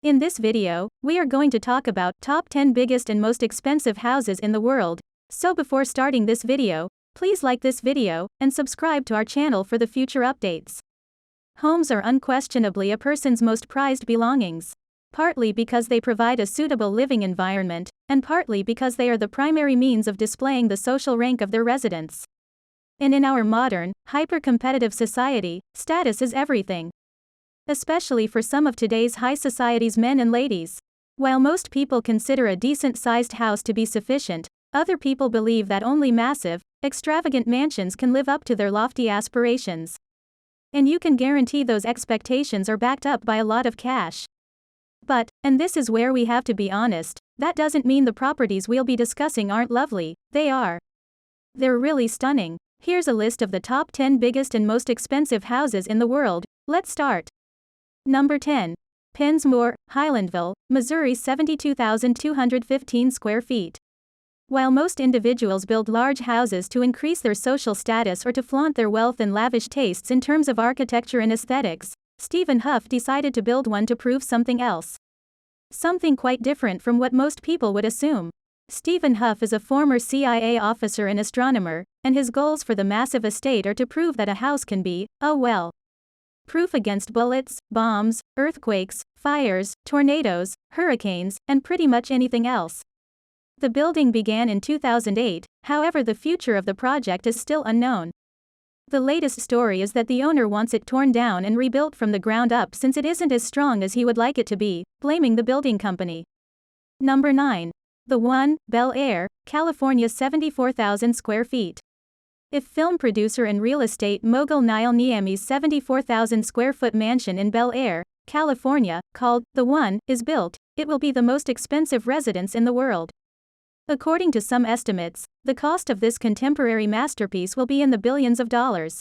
In this video, we are going to talk about top 10 biggest and most expensive houses in the world. So before starting this video, please like this video and subscribe to our channel for the future updates. Homes are unquestionably a person's most prized belongings. Partly because they provide a suitable living environment, and partly because they are the primary means of displaying the social rank of their residents. And in our modern, hyper-competitive society, status is everything. Especially for some of today's high society's men and ladies. While most people consider a decent-sized house to be sufficient, other people believe that only massive, extravagant mansions can live up to their lofty aspirations. And you can guarantee those expectations are backed up by a lot of cash. But, and this is where we have to be honest, that doesn't mean the properties we'll be discussing aren't lovely. They are. They're really stunning. Here's a list of the top 10 biggest and most expensive houses in the world. Let's start. Number 10. Pensmore, Highlandville, Missouri, 72,215 square feet. While most individuals build large houses to increase their social status or to flaunt their wealth and lavish tastes in terms of architecture and aesthetics, Stephen Hough decided to build one to prove something else. Something quite different from what most people would assume. Stephen Hough is a former CIA officer and astronomer, and his goals for the massive estate are to prove that a house can be, proof against bullets, bombs, earthquakes, fires, tornadoes, hurricanes, and pretty much anything else. The building began in 2008, however the future of the project is still unknown. The latest story is that the owner wants it torn down and rebuilt from the ground up since it isn't as strong as he would like it to be, blaming the building company. Number 9. The One, Bel Air, California, 74,000 square feet. If film producer and real estate mogul Niall Niami's 74,000 square foot mansion in Bel Air, California, called The One, is built, it will be the most expensive residence in the world. According to some estimates, the cost of this contemporary masterpiece will be in the billions of dollars.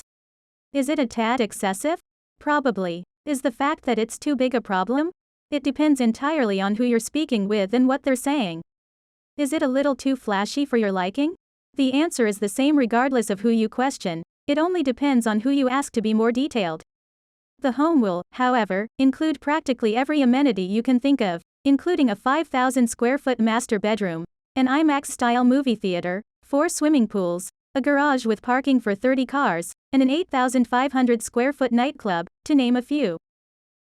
Is it a tad excessive? Probably. Is the fact that it's too big a problem? It depends entirely on who you're speaking with and what they're saying. Is it a little too flashy for your liking? The answer is the same regardless of who you question, it only depends on who you ask to be more detailed. The home will, however, include practically every amenity you can think of, including a 5,000 square foot master bedroom, an IMAX-style movie theater, 4 swimming pools, a garage with parking for 30 cars, and an 8,500 square foot nightclub, to name a few.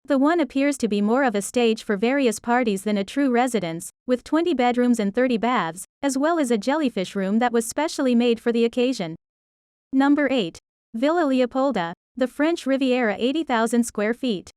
The One appears to be more of a stage for various parties than a true residence, with 20 bedrooms and 30 baths, as well as a jellyfish room that was specially made for the occasion. Number 8. Villa Leopolda, the French Riviera, 80,000 square feet.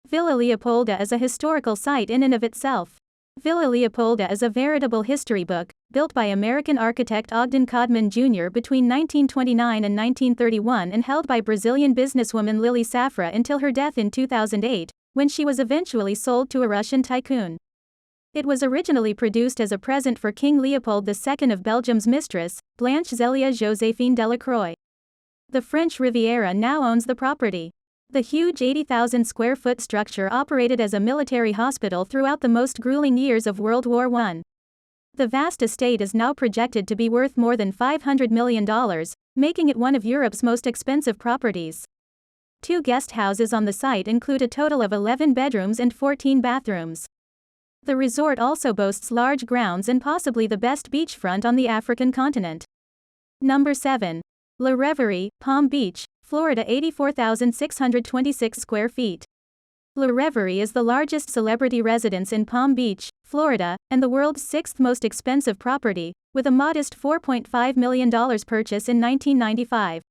Villa Leopolda is a historical site in and of itself. Villa Leopolda is a veritable history book, built by American architect Ogden Codman Jr. between 1929 and 1931 and held by Brazilian businesswoman Lily Safra until her death in 2008, when she was eventually sold to a Russian tycoon. It was originally produced as a present for King Leopold II of Belgium's mistress, Blanche Zélia Joséphine Delacroix. The French Riviera now owns the property. The huge 80,000 square foot structure operated as a military hospital throughout the most grueling years of World War I. The vast estate is now projected to be worth more than $500 million, making it one of Europe's most expensive properties. 2 guest houses on the site include a total of 11 bedrooms and 14 bathrooms. The resort also boasts large grounds and possibly the best beachfront on the African continent. Number 7. La Reverie, Palm Beach, Florida, 84,626 square feet. La Reverie is the largest celebrity residence in Palm Beach, Florida, and the world's 6th most expensive property, with a modest $4.5 million purchase in 1995.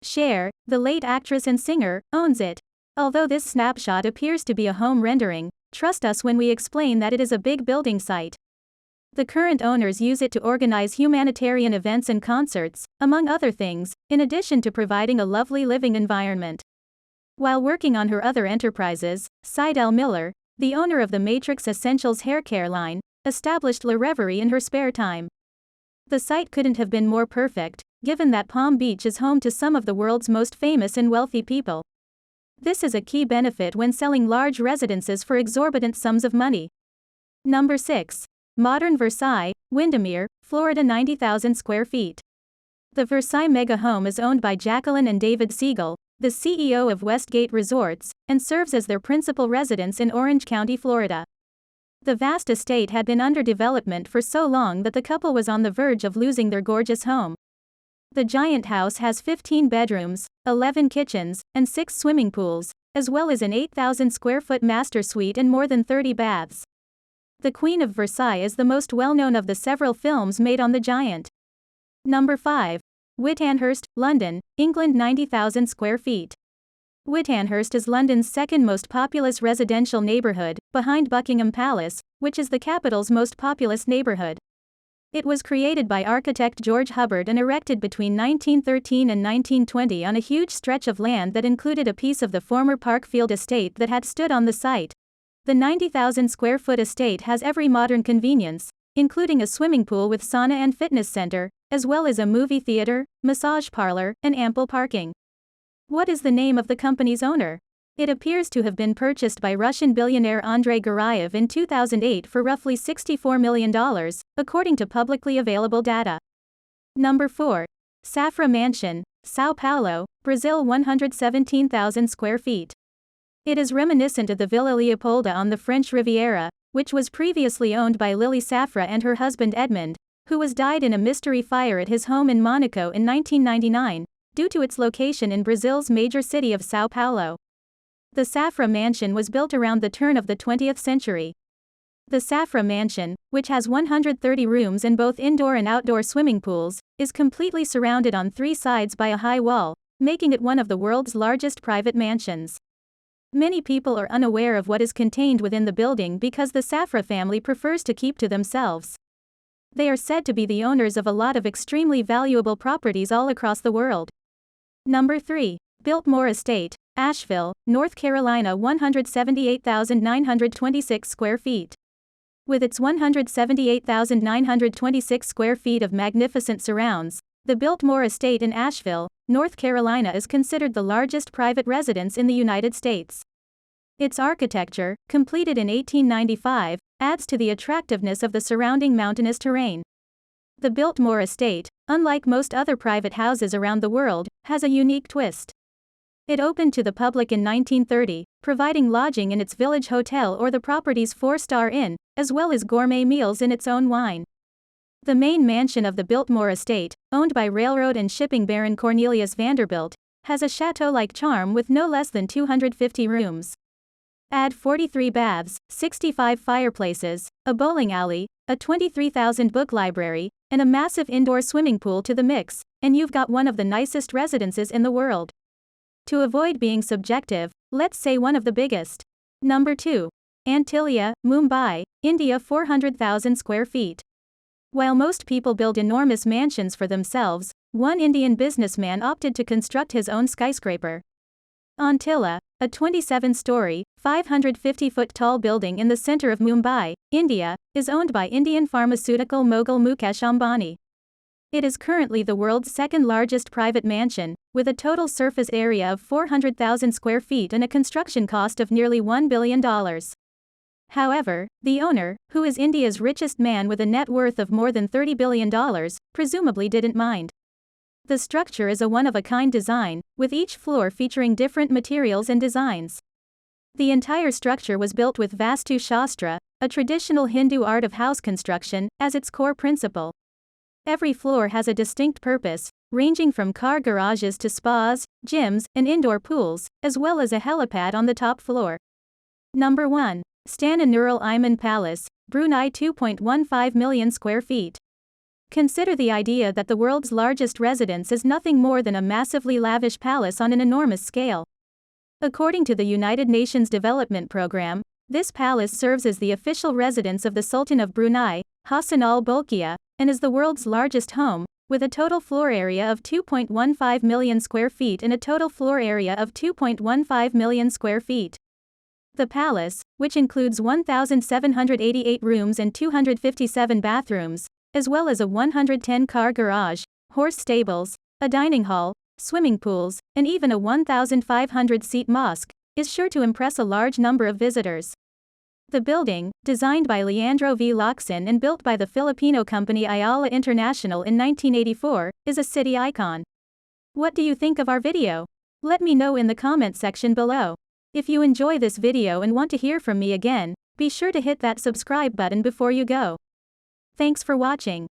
Cher, the late actress and singer, owns it. Although this snapshot appears to be a home rendering, trust us when we explain that it is a big building site. The current owners use it to organize humanitarian events and concerts, among other things, in addition to providing a lovely living environment. While working on her other enterprises, Sydell Miller, the owner of the Matrix Essentials hair care line, established La Reverie in her spare time. The site couldn't have been more perfect, given that Palm Beach is home to some of the world's most famous and wealthy people. This is a key benefit when selling large residences for exorbitant sums of money. Number 6. Modern Versailles, Windermere, Florida, 90,000 square feet. The Versailles mega home is owned by Jacqueline and David Siegel, the CEO of Westgate Resorts, and serves as their principal residence in Orange County, Florida. The vast estate had been under development for so long that the couple was on the verge of losing their gorgeous home. The giant house has 15 bedrooms, 11 kitchens, and 6 swimming pools, as well as an 8,000 square foot master suite and more than 30 baths. The Queen of Versailles is the most well-known of the several films made on the giant. Number 5. Whitandhurst, London, England. 90,000 square feet. Whitandhurst is London's second most populous residential neighbourhood, behind Buckingham Palace, which is the capital's most populous neighbourhood. It was created by architect George Hubbard and erected between 1913 and 1920 on a huge stretch of land that included a piece of the former Parkfield estate that had stood on the site. The 90,000 square foot estate has every modern convenience, including a swimming pool with sauna and fitness center, as well as a movie theater, massage parlor, and ample parking. What is the name of the company's owner? It appears to have been purchased by Russian billionaire Andrei Gurayev in 2008 for roughly $64 million, according to publicly available data. Number 4. Safra Mansion, São Paulo, Brazil. 117,000 square feet. It is reminiscent of the Villa Leopolda on the French Riviera, which was previously owned by Lily Safra and her husband Edmond, who was died in a mystery fire at his home in Monaco in 1999, due to its location in Brazil's major city of São Paulo. The Safra Mansion was built around the turn of the 20th century. The Safra Mansion, which has 130 rooms and both indoor and outdoor swimming pools, is completely surrounded on 3 sides by a high wall, making it one of the world's largest private mansions. Many people are unaware of what is contained within the building because the Safra family prefers to keep to themselves. They are said to be the owners of a lot of extremely valuable properties all across the world. Number 3. Biltmore Estate, Asheville, North Carolina. 178,926 square feet. With its 178,926 square feet of magnificent surrounds, the Biltmore Estate in Asheville, North Carolina is considered the largest private residence in the United States. Its architecture, completed in 1895, adds to the attractiveness of the surrounding mountainous terrain. The Biltmore Estate, unlike most other private houses around the world, has a unique twist. It opened to the public in 1930, providing lodging in its village hotel or the property's 4-star inn, as well as gourmet meals in its own wine. The main mansion of the Biltmore Estate, owned by railroad and shipping baron Cornelius Vanderbilt, has a chateau-like charm with no less than 250 rooms. Add 43 baths, 65 fireplaces, a bowling alley, a 23,000-book library, and a massive indoor swimming pool to the mix, and you've got one of the nicest residences in the world. To avoid being subjective, let's say one of the biggest. Number 2. Antilia, Mumbai, India. 400,000 square feet. While most people build enormous mansions for themselves, one Indian businessman opted to construct his own skyscraper. Antilla, a 27-story, 550-foot-tall building in the center of Mumbai, India, is owned by Indian pharmaceutical mogul Mukesh Ambani. It is currently the world's second-largest private mansion, with a total surface area of 400,000 square feet and a construction cost of nearly $1 billion. However, the owner, who is India's richest man with a net worth of more than $30 billion, presumably didn't mind. The structure is a one-of-a-kind design, with each floor featuring different materials and designs. The entire structure was built with Vastu Shastra, a traditional Hindu art of house construction, as its core principle. Every floor has a distinct purpose, ranging from car garages to spas, gyms, and indoor pools, as well as a helipad on the top floor. Number 1. Stana Nurul Iman Palace, Brunei. 2.15 million square feet. Consider the idea that the world's largest residence is nothing more than a massively lavish palace on an enormous scale. According to the United Nations Development Programme, this palace serves as the official residence of the Sultan of Brunei, Hassan al-Bolkiah, and is the world's largest home, with a total floor area of 2.15 million square feet and a total floor area of 2.15 million square feet. The palace, which includes 1,788 rooms and 257 bathrooms, as well as a 110-car garage, horse stables, a dining hall, swimming pools, and even a 1,500-seat mosque, is sure to impress a large number of visitors. The building, designed by Leandro V. Locsin and built by the Filipino company Ayala International in 1984, is a city icon. What do you think of our video? Let me know in the comment section below. If you enjoy this video and want to hear from me again, be sure to hit that subscribe button before you go. Thanks for watching.